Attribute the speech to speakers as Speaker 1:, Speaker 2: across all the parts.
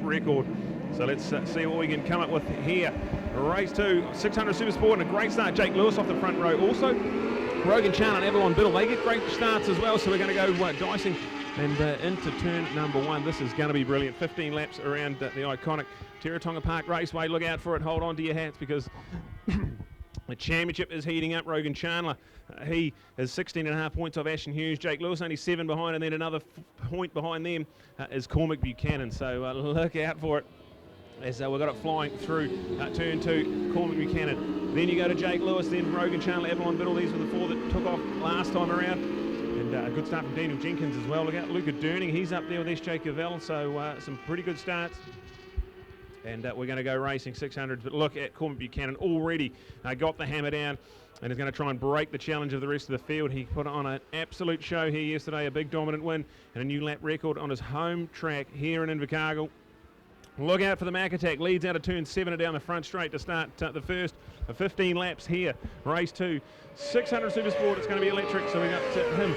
Speaker 1: record. So let's see what we can come up with here. Race 2, 600 Supersport, and a great start. Jake Lewis off the front row. Also, Rogan Chan and Avalon Biddle, they get great starts as well. So we're going to go dicing and into turn number 1. This is going to be brilliant. 15 laps around the iconic Teretonga Park Raceway. Look out for it. Hold on to your hats because the championship is heating up. Rogan Chandler, he is 16.5 points off Ashton Hughes. Jake Lewis only 7 behind, and then another point behind them is Cormac Buchanan. So look out for it as we've got it flying through turn 2, Cormac Buchanan. Then you go to Jake Lewis, then Rogan Chandler, Avalon Biddle. These were the 4 that took off last time around. And a good start from Daniel Jenkins as well. Look out, Luca Durning, he's up there with SJ Cavell. So some pretty good starts. And we're going to go racing 600s, but look at Cormac Buchanan already got the hammer down and is going to try and break the challenge of the rest of the field. He put on an absolute show here yesterday, a big dominant win and a new lap record on his home track here in Invercargill. Look out for the Mac Attack, leads out of turn 7 and down the front straight to start the first of 15 laps here. Race 2, 600 Supersport, it's going to be electric, so we got him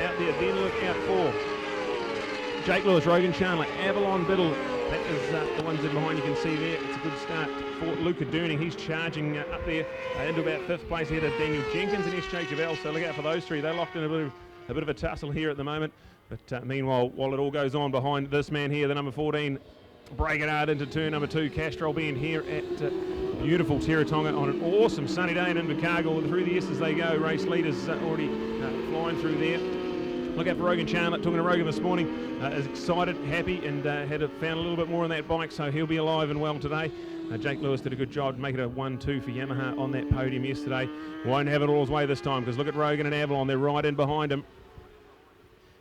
Speaker 1: out there. Then look out for Jake Lewis, Rogan Chandler, Avalon Biddle. That is the ones in behind you can see there. It's a good start for Luca Durning. He's charging up there into about 5th place ahead of Daniel Jenkins and SJ Cavell. So look out for those 3. They're locked in a bit of a tussle here at the moment. But meanwhile, while it all goes on behind this man here, the number 14, breaking hard into turn number 2, Castrol being here at beautiful Teretonga on an awesome sunny day in Invercargill. Through the S as they go, race leaders already flying through there. Look out for Rogan Chandler, talking to Rogan this morning, is excited, happy, and found a little bit more on that bike, so he'll be alive and well today. Jake Lewis did a good job to make it a 1-2 for Yamaha on that podium yesterday. Won't have it all his way this time, because look at Rogan and Avalon, they're right in behind him.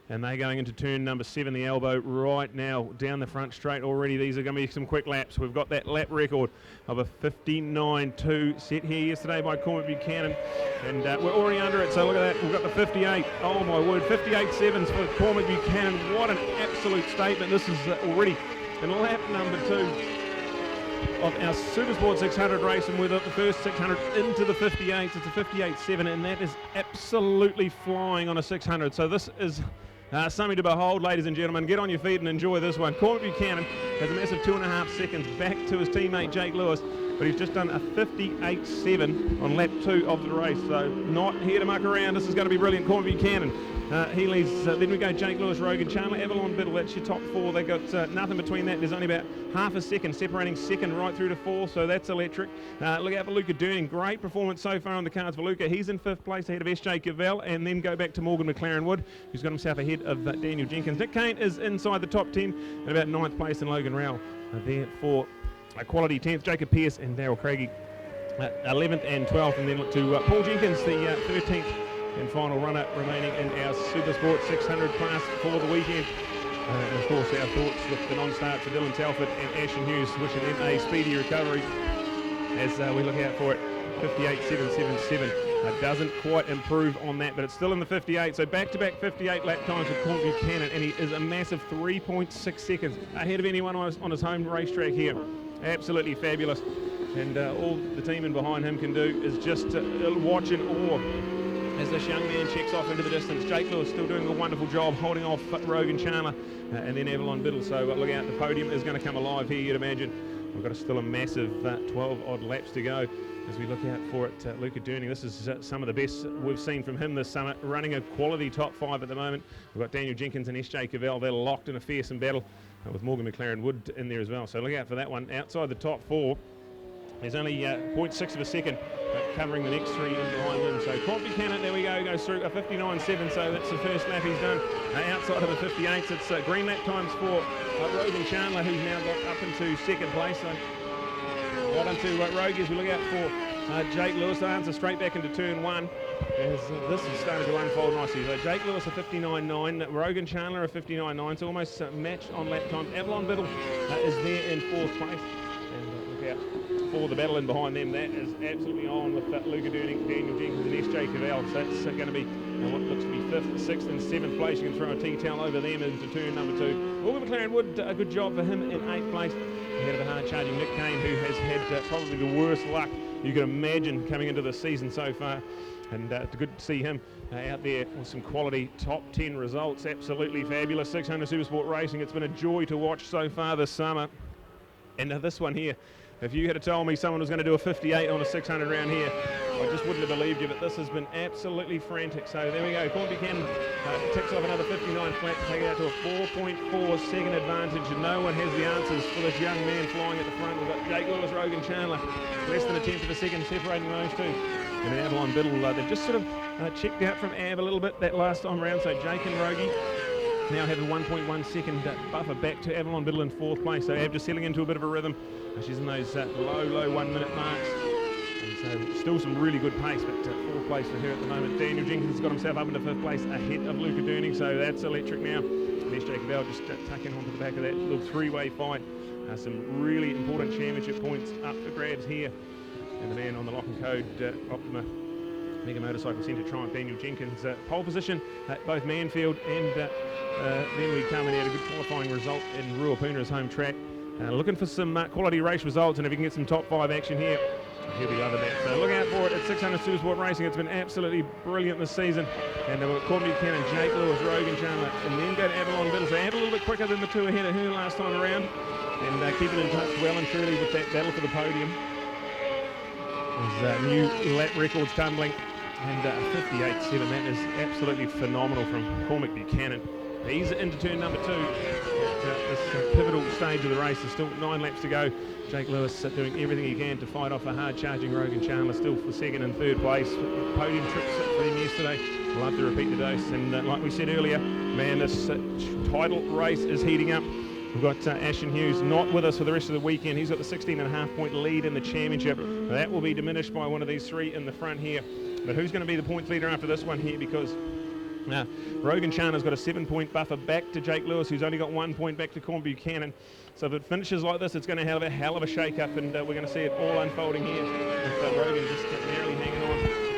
Speaker 1: And they're going into turn number 7, the elbow right now, down the front straight already. These are going to be some quick laps. We've got that lap record of a 59.2 set here yesterday by Cormac Buchanan. And we're already under it, so look at that. We've got the 58. Oh my word, 58.7s for Cormac Buchanan. What an absolute statement. This is already in lap number 2 of our Supersport 600 race, and we're the first 600 into the 58s. It's a 58.7, and that is absolutely flying on a 600. So this is something to behold, ladies and gentlemen. Get on your feet and enjoy this one. Cormac Buchanan has a massive 2.5 seconds back to his teammate Jake Lewis, but he's just done a 58.7 on lap 2 of the race. So not here to muck around. This is going to be brilliant. Cormac Buchanan, he leads. Then we go Jake Lewis, Rogan Chandler, Avalon Biddle. That's your top 4. They've got nothing between that. There's only about half a second separating second right through to 4, so that's electric. Look out for Luca Durning. Great performance so far on the cards for Luca. He's in 5th place ahead of SJ Cavell, and then go back to Morgan McLaren Wood, who's got himself ahead of Daniel Jenkins. Nick Kane is inside the top 10 and about 9th place, in Logan Rowell there for a quality 10th. Jacob Pearce and Daryl Craigie 11th and 12th, and then look to Paul Jenkins, the 13th and final runner remaining in our Supersport 600 class for the weekend. And of course, our thoughts with the non-starts of Dylan Telford and Ashton Hughes, wishing them a speedy recovery as we look out for it. 58.777 doesn't quite improve on that, but it's still in the 58. So back-to-back 58 lap times with Cormac Buchanan, and he is a massive 3.6 seconds ahead of anyone on his home racetrack here. Absolutely fabulous. And all the team in behind him can do is just watch in awe as this young man checks off into the distance. Jake Lewis still doing a wonderful job holding off Rogan Chandler and then Avalon Biddle. So look out, the podium is going to come alive here, you'd imagine. We've got still a massive 12-odd laps to go as we look out for it. Luca Durning, this is some of the best we've seen from him this summer, running a quality top 5 at the moment. We've got Daniel Jenkins and SJ Cavell. They're locked in a fearsome battle with Morgan McLaren Wood in there as well. So look out for that one. Outside the top 4, there's only 0.6 of a second covering the next 3 in behind him. So Cormac Buchanan, there we go, goes through a 59.7, so that's the first lap he's done. Outside of the 58s, it's green lap times for Rogan Chandler, who's now got up into 2nd place. So right onto Rogie as we look out for Jake Lewis. They answer straight back into turn 1 as this is starting to unfold nicely. So Jake Lewis a 59.9, Rogan Chandler a 59.9, so almost matched on lap time. Avalon Biddle is there in 4th place. And look out for the battle in behind them. That is absolutely on with Luca Durning, Daniel Jenkins and SJ Cavell. So that's going to be what looks to be 5th, 6th and 7th place. You can throw a tea-towel over them into turn number 2. Morgan McLaren Wood, a good job for him in 8th place. Ahead of the hard-charging Nick Kane, who has had probably the worst luck you could imagine coming into the season so far. And good to see him out there with some quality top 10 results. Absolutely fabulous 600 Supersport racing. It's been a joy to watch so far this summer. And this one here, if you had told me someone was going to do a 58 on a 600 round here, I just wouldn't have believed you, but this has been absolutely frantic. So there we go, Corn Buchanan ticks off another 59 flat to take it out to a 4.4 second advantage, and no one has the answers for this young man flying at the front. We've got Jake Lewis, Rogan Chandler, less than a tenth of a second separating those two. And then Avalon Biddle, they've just sort of checked out from Av a little bit that last time round, so Jake and Rogie now have a 1.1 second buffer back to Avalon Biddle in 4th place. So Av just settling into a bit of a rhythm. She's in those low 1 minute marks. And so still some really good pace, but 4th place for her at the moment. Daniel Jenkins has got himself up into 5th place ahead of Luca Durning, so that's electric now. And there's Jacob Bell just tucking onto the back of that little 3-way fight. Some really important championship points up for grabs here. And the man on the lock and code, Optima Mega Motorcycle Centre Triumph, Daniel Jenkins, pole position at both Manfield, and then we come and had a good qualifying result in Ruapuna's home track. Looking for some quality race results, and if you can get some top 5 action here, he'll be over that. So look out for it at 600 Supersport Racing. It's been absolutely brilliant this season. And we've got Corn Buchanan, Jake Lewis, Rogan Chandler, and then go to Avalon Biddle. So Av a little bit quicker than the two ahead of her last time around, and keeping in touch well and truly with that battle for the podium. There's new lap records tumbling, and 58.7, that is absolutely phenomenal from Cormac Buchanan. He's into turn number 2 at this pivotal stage of the race. There's still 9 laps to go. Jake Lewis doing everything he can to fight off a hard-charging Rogan Chandler, still for 2nd and 3rd place. Podium trips for him yesterday. Love to repeat the dose, and like we said earlier, man, this title race is heating up. We've got Ashton Hughes not with us for the rest of the weekend. He's got the 16.5 point lead in the championship. That will be diminished by one of these 3 in the front here. But who's going to be the points leader after this one here? Because Rogan Chandler's got a 7-point buffer back to Jake Lewis, who's only got 1 point back to Corn Buchanan. So if it finishes like this, it's going to have a hell of a shake-up, and we're going to see it all unfolding here. With Rogan just narrowly hanging on,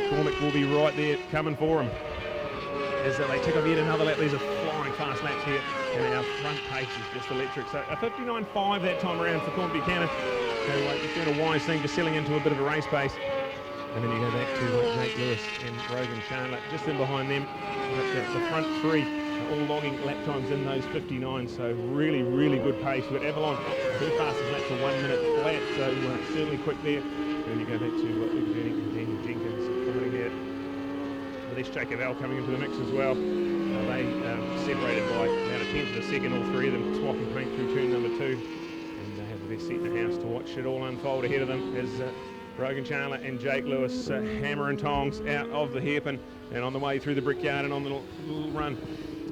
Speaker 1: Cormac will be right there coming for him. As they tick off yet another lap, these are flying fast laps here, and our front pace is just electric. So a 59.5 that time around for Corn Buchanan. So just doing a wise thing, just settling into a bit of a race pace. And then you go back to Jake Lewis and Rogan Chandler. Just in behind them, the front 3 are all logging lap times in those 59. So really, really good pace. We've got Avalon, her fastest lap for 1 minute flat, so certainly quick there. And then you go back to Luca Durning and Daniel Jenkins coming here. There's Jacob L coming into the mix as well. They separated by about a tenth of a second, all 3 of them swapping paint through turn number 2. And they have their seat in the house to watch it all unfold ahead of them as Rogan Chandler and Jake Lewis hammer and tongs out of the hairpin and on the way through the brickyard and on the little run.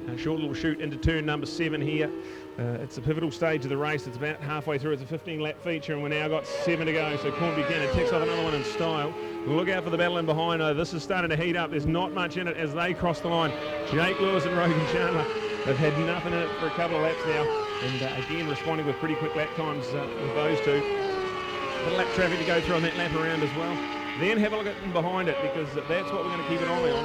Speaker 1: A short little shoot into turn number 7 here. It's a pivotal stage of the race. It's about halfway through. It's a 15-lap feature, and we've now got 7 to go. So Corn Buchanan ticks off another one in style. Look out for the battle in behind. This is starting to heat up. There's not much in it as they cross the line. Jake Lewis and Rogan Chandler have had nothing in it for a couple of laps now, and again responding with pretty quick lap times with those two. A lap traffic to go through on that lap around as well. Then have a look at them behind it, because that's what we're going to keep an eye on.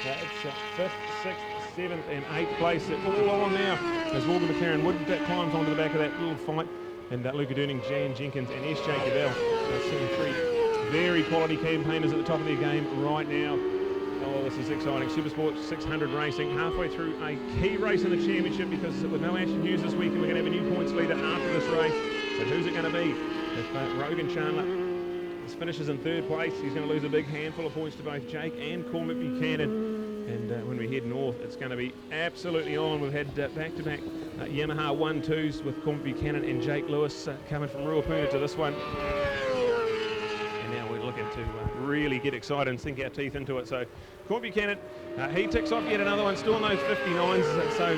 Speaker 1: It's 5th, 6th, 7th and 8th place. They're all on now as Morgan McLaren Wood climbs onto the back of that little fight, and Luca Durning, Jan Jenkins and S. Jacob L. Seeing 3 very quality campaigners at the top of their game right now. Oh, this is exciting. Supersport 600 racing, halfway through a key race in the championship, because with no Ashton Hughes this weekend, we're going to have a new points leader after this race. But who's it going to be? If Rogan Chandler finishes in 3rd place, he's going to lose a big handful of points to both Jake and Cormac Buchanan. And when we head north, it's going to be absolutely on. We've had back-to-back Yamaha 1-2s with Cormac Buchanan and Jake Lewis coming from Ruapuna to this one. And now we're looking to really get excited and sink our teeth into it. So Cormac Buchanan, he ticks off yet another one, still in those 59s. So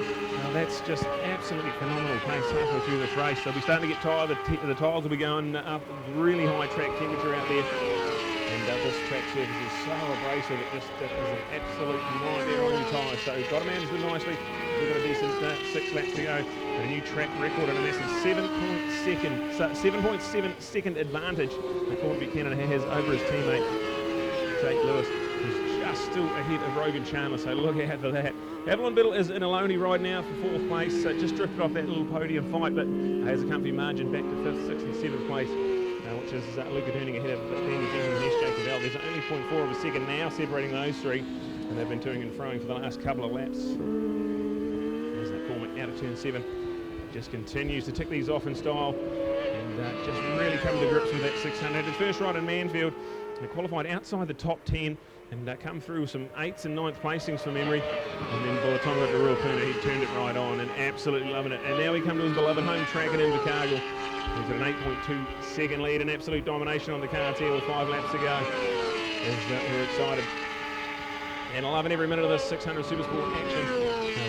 Speaker 1: that's just absolutely phenomenal pace halfway through this race. They'll be starting to get tired. The tyres will be going up, really high track temperature out there. And this track surface is so abrasive, it just is an absolute nightmare on your tyres. So got to manage them nicely. We've got a decent 6 laps to go. And a new track record and a massive 7.7 second advantage that Cormac Buchanan has over his teammate Jake Lewis, who's just still ahead of Rogan Chandler. So look out for that. Avalon Biddle is in Aloni right now for 4th place. Just drifted off that little podium fight, but has a comfy margin back to 5th, 6th and 7th place. Which is Luca Durning ahead of Daniel Jenkins and S. Jacob L. There's only 0.4 of a second now separating those 3, and they've been toing and froing for the last couple of laps. There's that Cormac out of turn 7. Just continues to tick these off in style, and and just really come to grips with that 600. His first ride in Manfield, he qualified outside the top 10 and come through some 8th and 9th placings from memory. And then by the time he got to Real Puna, he turned it right on and absolutely loving it. And now we come to his beloved home track at Invercargill. He's got an 8.2 second lead and absolute domination on the cards here with 5 laps to go. We're excited and loving every minute of this 600 Supersport action.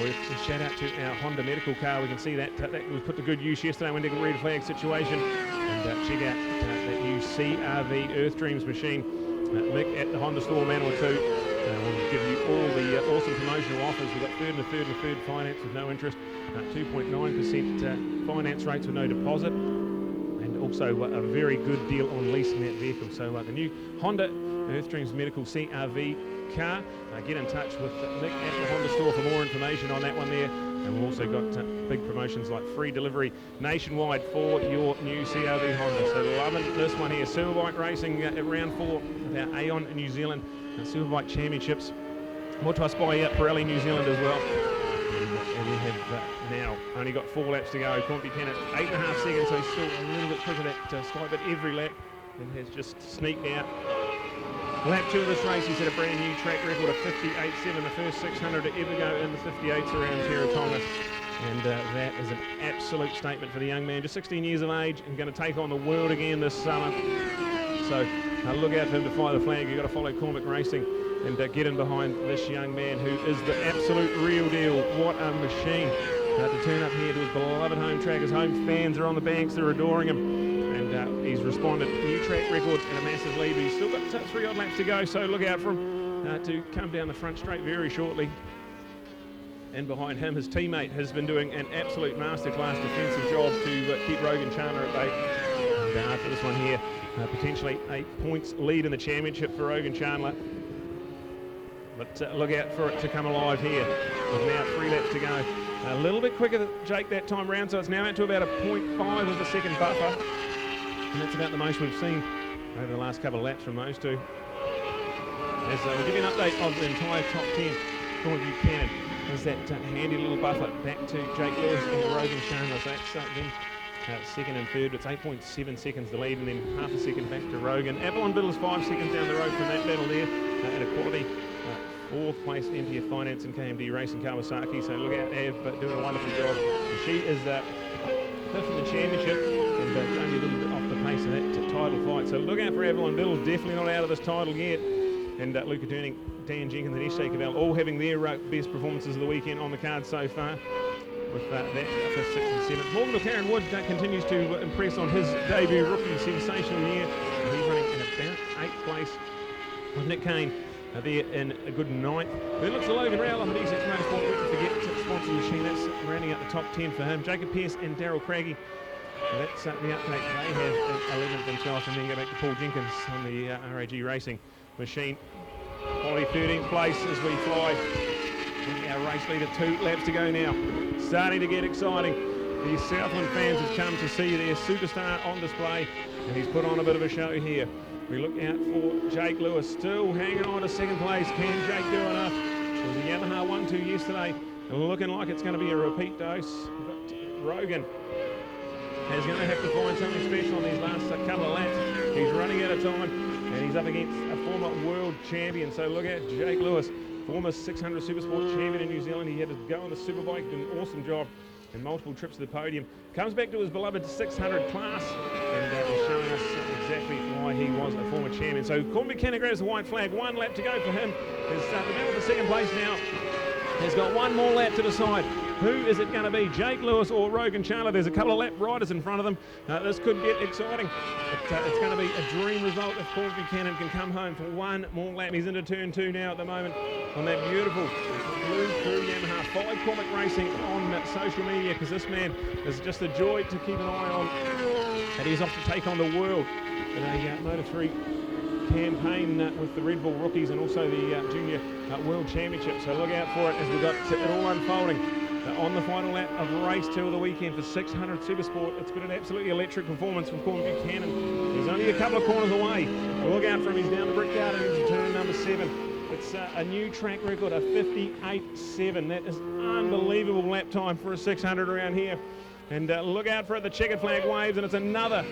Speaker 1: We've a shout out to our Honda medical car. We can see that was put to good use yesterday when the red flag situation. And check out that new CRV Earth Dreams machine. Mick at the Honda store, man or two. We'll give you all the awesome promotional offers. We've got third and a third finance with no interest, 2.9% finance rates with no deposit, and also a very good deal on leasing that vehicle. So the new Honda Earth Dreams Medical CRV car. Get in touch with Mick at the Honda store for more information on that one there. And we've also got big promotions like free delivery nationwide for your new CRV Honda. So loving this one here. Superbike racing at round 4 of our Aon in New Zealand Superbike Championships. More to us by Pirelli New Zealand as well. And we have now only got 4 laps to go. Corn Buchanan 8.5 seconds, so he's still a little bit quicker that Sky, but every lap and has just sneaked out. Lap 2 of this race, he's had a brand new track record of 58.7, the first 600 to ever go in the 58s around Teretonga. And that is an absolute statement for the young man, just 16 years of age and going to take on the world again this summer. So look out for him to fly the flag. You've got to follow Cormac Racing and get in behind this young man who is the absolute real deal. What a machine to turn up here to his beloved home track. His home fans are on the banks, they're adoring him. And he's responded. New track record and a massive lead. He's still got 3 odd laps to go, so look out for him to come down the front straight very shortly. And behind him, his teammate has been doing an absolute masterclass defensive job to keep Rogan Chandler at bay. And after this one here, potentially 8 points lead in the championship for Rogan Chandler. But look out for it to come alive here. With now 3 laps to go. A little bit quicker than Jake that time round, so it's now out to about a 0.5 of a second buffer. And that's about the most we've seen over the last couple of laps from those two. As we'll give you an update of the entire top 10 for Buchanan. There's that handy little buffer back to Jake Lewis and Rogan Chandler. So that's then second and third. It's 8.7 seconds the lead, and then half a second back to Rogan. Avalon Biddle's 5 seconds down the road from that battle there. At a quality 4th place MTF Finance and KMD Racing Kawasaki. So look out, Av, doing a wonderful job. And she is 5th in the championship and only a little bit off the pace of that title fight. So look out for Avalon Biddle, definitely not out of this title yet. And Luca Durning, Dan Jenkins and S.J. Cavell all having their best performances of the weekend on the card so far. With that for 6th and 7th. Morgan McLaren Wood continues to impress on his debut rookie sensational year. And he's running in about 8th place with Nick Kane there in a good 9th. Then looks to Logan Rowell on the D6 Motorsport. We can forget sponsor machine. That's rounding out the top 10 for him. Jacob Pearce and Daryl Craigie. That's the update they have in 11th and 12th, and then go back to Paul Jenkins on the RAG Racing machine. Quality 13th place as we fly. Our race leader, 2 laps to go now. Starting to get exciting. The Southland fans have come to see their superstar on display, and he's put on a bit of a show here. We look out for Jake Lewis, still hanging on to 2nd place. Can Jake do enough? It was a Yamaha 1-2 yesterday, looking like it's going to be a repeat dose. But Rogan is going to have to find something special on these last couple of laps. He's running out of time, and he's up against a former world champion. So look at Jake Lewis, former 600 Supersport champion in New Zealand. He had to go on the Superbike, did an awesome job and multiple trips to the podium. Comes back to his beloved 600 class, and is showing us exactly why he was a former champion. So Corn Buchanan grabs the white flag. 1 lap to go for him. There's the man with the 2nd place now. He's got 1 more lap to decide. Who is it going to be, Jake Lewis or Rogan Chandler? There's a couple of lap riders in front of them. This could get exciting. It's going to be a dream result if Corn Buchanan can come home for 1 more lap. He's into turn 2 now at the moment on that beautiful blue crew Yamaha. Follow Cormac Racing on social media, because this man is just a joy to keep an eye on. And he's off to take on the world in a Moto3 campaign with the Red Bull rookies and also the Junior World Championship. So look out for it as we've got it all unfolding. On the final lap of race 2 of the weekend for 600 Supersport. It's been an absolutely electric performance from Corn Buchanan. He's only a couple of corners away. Look out for him, he's down the brick guard into turn number 7. It's a new track record of 58.7. That is unbelievable lap time for a 600 around here. And look out for it, the checkered flag waves, and it's another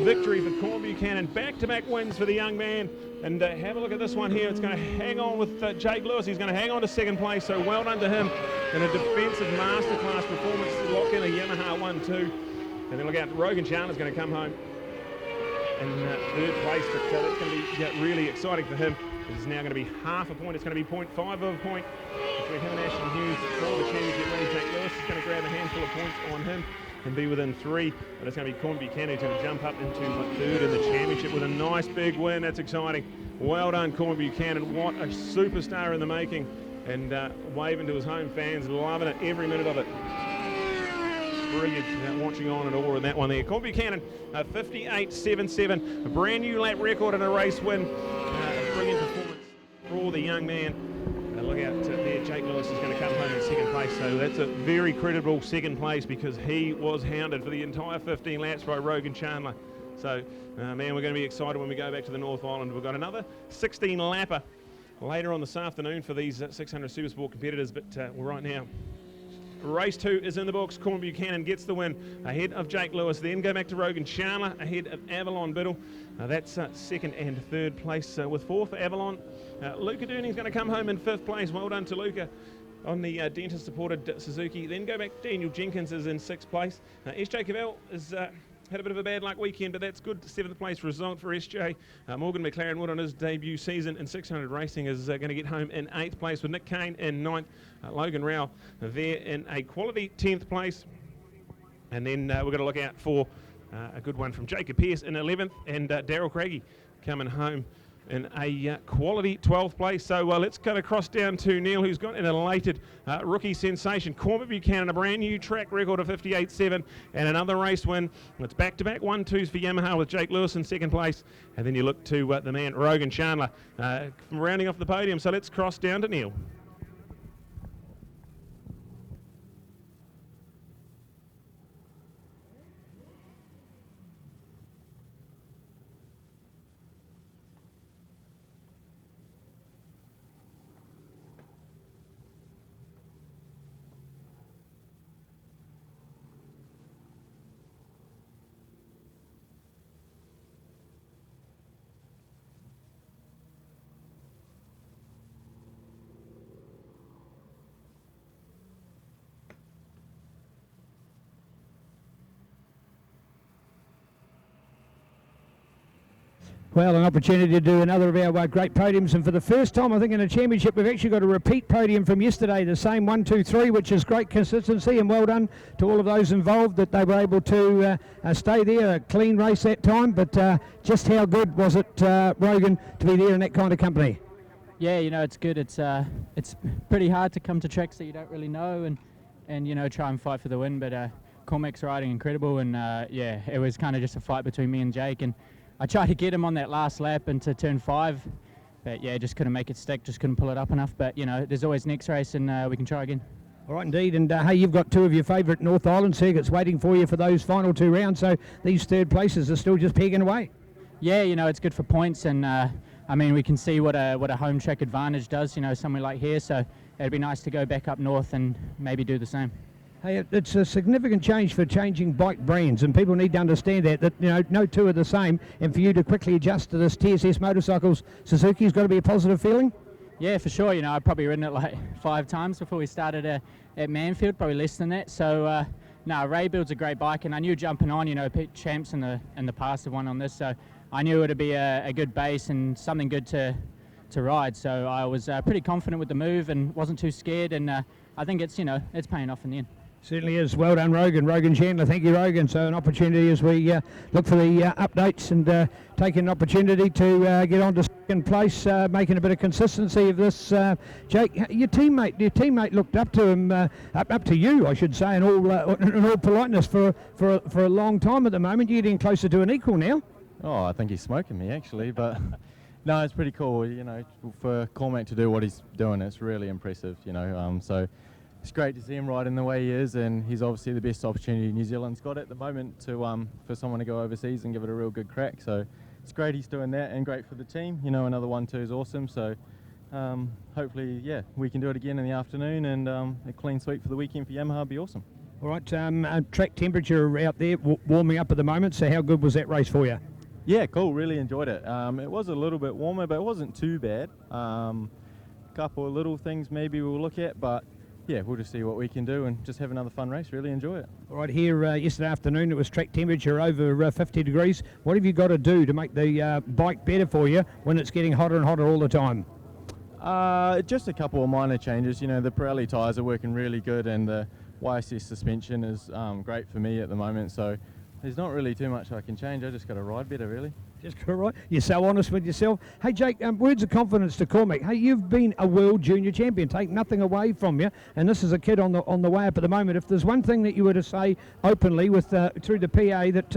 Speaker 1: victory for Corn Buchanan. Back-to-back wins for the young man. And have a look at this one here. It's going to hang on with Jake Lewis. He's going to hang on to second place, so well done to him. In a defensive masterclass performance to lock in a Yamaha 1-2. And then look out, Rogan Chandler's going to come home in third place, but that's going to be really exciting for him. It's now going to be half a point. It's going to be 0.5 of a point between him and Ashton Hughes for the championship winning. Jake Lewis is going to grab a handful of points on him and be within 3, but it's going to be Corn Buchanan who's going to jump up into third in the championship with a nice big win. That's exciting. Well done, Corn Buchanan. What a superstar in the making, and waving to his home fans, loving it, every minute of it. Brilliant watching on and all in that one there. Corn Buchanan, 58.77, a brand new lap record and a race win. A brilliant performance for the young man. Look out there, Jake Lewis is going to come home in second place, so that's a very credible second place because he was hounded for the entire 15 laps by Rogan Chandler. So, man, we're going to be excited when we go back to the North Island. We've got another 16 lapper later on this afternoon for these 600 Supersport competitors, but right now, race 2 is in the books. Corn Buchanan gets the win ahead of Jake Lewis. Then go back to Rogan Chandler ahead of Avalon Biddle. That's second and third place with 4 for Avalon. Luca Durning's going to come home in 5th place. Well done to Luca on the dentist-supported Suzuki. Then go back, Daniel Jenkins is in 6th place. SJ Cavell has had a bit of a bad luck weekend, but that's good. 7th place result for SJ. Morgan McLaren Wood on his debut season in 600 racing is going to get home in 8th place with Nick Kane in 9th. Logan Rowell there in a quality 10th place. And then we're going to look out for a good one from Jacob Pearce in 11th, and Daryl Craigie coming home in a quality 12th place. So let's cut across down to Neil, who's got an elated rookie sensation. Corn Buchanan, a brand new track record of 58.7 and another race win. It's back-to-back 1-2s for Yamaha with Jake Lewis in second place. And then you look to the man, Rogan Chandler, rounding off the podium. So let's cross down to Neil.
Speaker 2: Well, an opportunity to do another of our great podiums, and for the first time I think in a championship we've actually got a repeat podium from yesterday, the same 1, 2, 3, which is great consistency, and well done to all of those involved that they were able to stay there. A clean race that time, but just how good was it, Rogan, to be there in that kind of company?
Speaker 3: Yeah, you know, it's good. It's pretty hard to come to tracks that you don't really know and you know, try and fight for the win, but Cormac's riding incredible, and yeah, it was kind of just a fight between me and Jake, and I tried to get him on that last lap into turn 5, but yeah, just couldn't make it stick, just couldn't pull it up enough. But you know, there's always next race, and we can try again.
Speaker 2: All right, indeed. And hey, you've got 2 of your favourite North Island circuits waiting for you for those final 2 rounds, so these third places are still just pegging away.
Speaker 3: Yeah, you know, it's good for points, and I mean, we can see what a home track advantage does, you know, somewhere like here, so it'd be nice to go back up north and maybe do the same.
Speaker 2: Hey, it's a significant change for changing bike brands, and people need to understand that you know, no 2 are the same, and for you to quickly adjust to this TSS Motorcycles Suzuki's got to be a positive feeling.
Speaker 3: Yeah, for sure. You know, I've probably ridden it like 5 times before we started at Manfield, probably less than that. So, no, Ray builds a great bike, and I knew jumping on, you know, champs in the past have won on this, so I knew it would be a good base and something good to ride. So I was pretty confident with the move and wasn't too scared, and I think it's, you know, it's paying off in the end.
Speaker 2: Certainly is. Well done, Rogan Chandler. Thank you, Rogan. So an opportunity as we look for the updates and taking an opportunity to get on to second place, making a bit of consistency of this. Jake, your teammate looked up to him, up to you, I should say, in all politeness for a long time at the moment. You're getting closer to an equal now.
Speaker 4: Oh, I think he's smoking me actually, but no, it's pretty cool. You know, for Cormac to do what he's doing, it's really impressive. You know, so. It's great to see him riding the way he is, and he's obviously the best opportunity New Zealand's got at the moment to for someone to go overseas and give it a real good crack. So it's great he's doing that, and great for the team. You know, another 1-2 is awesome. So hopefully, yeah, we can do it again in the afternoon, and a clean sweep for the weekend for Yamaha would be awesome.
Speaker 2: All right, track temperature out there warming up at the moment, so how good was that race for you?
Speaker 4: Yeah, cool, really enjoyed it. It was a little bit warmer, but it wasn't too bad. Couple of little things maybe we'll look at, but yeah, we'll just see what we can do and just have another fun race, really enjoy it.
Speaker 2: All right, here yesterday afternoon it was track temperature over 50 degrees. What have you got to do to make the bike better for you when it's getting hotter and hotter all the time?
Speaker 4: Just a couple of minor changes. You know, the Pirelli tyres are working really good and the YSS suspension is great for me at the moment, so there's not really too much I can change. I just got to ride better, really.
Speaker 2: Just got to ride. You're so honest with yourself. Hey, Jake, words of confidence to Cormac. Hey, you've been a world junior champion. Take nothing away from you, and this is a kid on the way up at the moment. If there's one thing that you were to say openly with through the PA that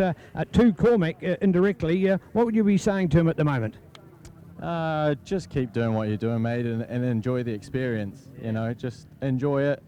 Speaker 2: to Cormac indirectly, what would you be saying to him at the moment?
Speaker 4: Just keep doing what you're doing, mate, and enjoy the experience. You know, just enjoy it,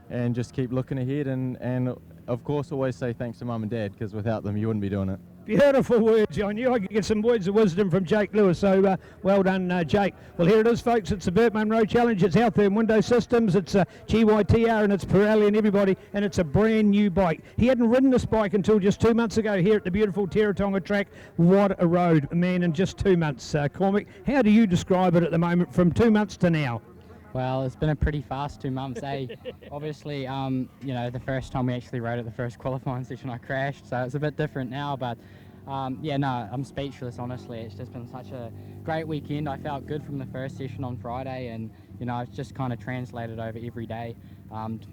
Speaker 4: and just keep looking ahead, and of course always say thanks to mum and dad, because without them you wouldn't be doing it.
Speaker 2: Beautiful words. I knew I could get some words of wisdom from Jake Lewis, so well done, Jake. Well, here it is, folks. It's the Burt Munro Challenge. It's out there in Window Systems. It's GYTR and it's Pirelli and everybody, and it's a brand new bike. He hadn't ridden this bike until just 2 months ago here at the beautiful Teretonga track. What a road, man, in just 2 months. Cormac, how do you describe it at the moment from 2 months to now?
Speaker 5: Well, it's been a pretty fast 2 months, eh? Obviously, you know, the first time we actually rode it, the first qualifying session, I crashed, so it's a bit different now, but yeah, no, I'm speechless, honestly. It's just been such a great weekend. I felt good from the first session on Friday, and, you know, it's just kind of translated over every day.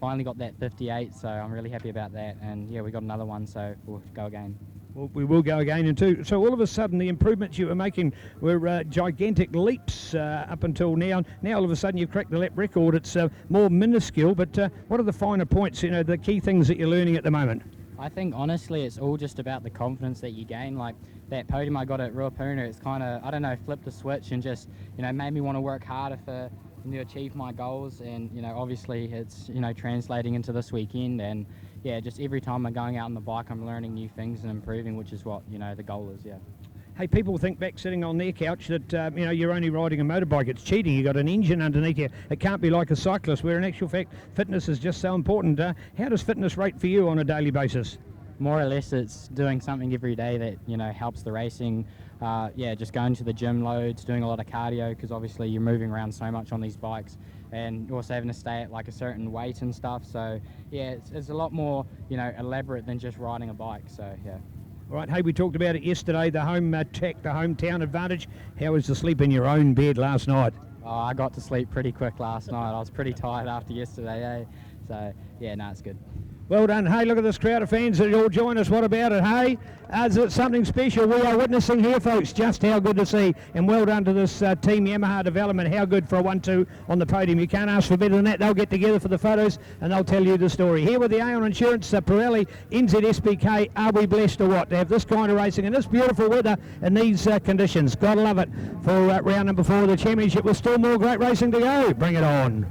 Speaker 5: Finally got that 58, so I'm really happy about that, and yeah, we got another one, so we'll go again.
Speaker 2: Well, we will go again in two. So all of a sudden the improvements you were making were gigantic leaps up until now. Now all of a sudden you've cracked the lap record. It's more minuscule, but what are the finer points, you know, the key things that you're learning at the moment?
Speaker 5: I think honestly it's all just about the confidence that you gain. Like that podium I got at Ruapuna, it's kind of, I don't know, flipped the switch and just, you know, made me want to work harder for to achieve my goals, and you know, obviously it's, you know, translating into this weekend, and yeah, just every time I'm going out on the bike I'm learning new things and improving, which is what, you know, the goal is. Yeah.
Speaker 2: Hey, people think back sitting on their couch that you know, you're only riding a motorbike. It's cheating. You've got an engine underneath you. It can't be like a cyclist, where in actual fact fitness is just so important. How does fitness rate for you on a daily basis?
Speaker 5: More or less it's doing something every day that, you know, helps the racing. Yeah, just going to the gym loads, doing a lot of cardio, because obviously you're moving around so much on these bikes, and also having to stay at like a certain weight and stuff. So yeah, it's a lot more, you know, elaborate than just riding a bike. So yeah.
Speaker 2: All right, hey, we talked about it yesterday, the home track, the hometown advantage. How was the sleep in your own bed last night?
Speaker 5: Oh, I got to sleep pretty quick last night. I was pretty tired after yesterday, eh? So yeah, no, it's good.
Speaker 2: Well done. Hey, look at this crowd of fans that all join us. What about it, hey? Is it something special we are witnessing here, folks? Just how good to see. And well done to this Team Yamaha development. How good for a 1-2 on the podium. You can't ask for better than that. They'll get together for the photos and they'll tell you the story. Here with the Aon Insurance, Pirelli, NZSBK, are we blessed or what? To have this kind of racing in this beautiful weather in these conditions. Gotta love it. For round number 4 of the championship with still more great racing to go. Bring it on.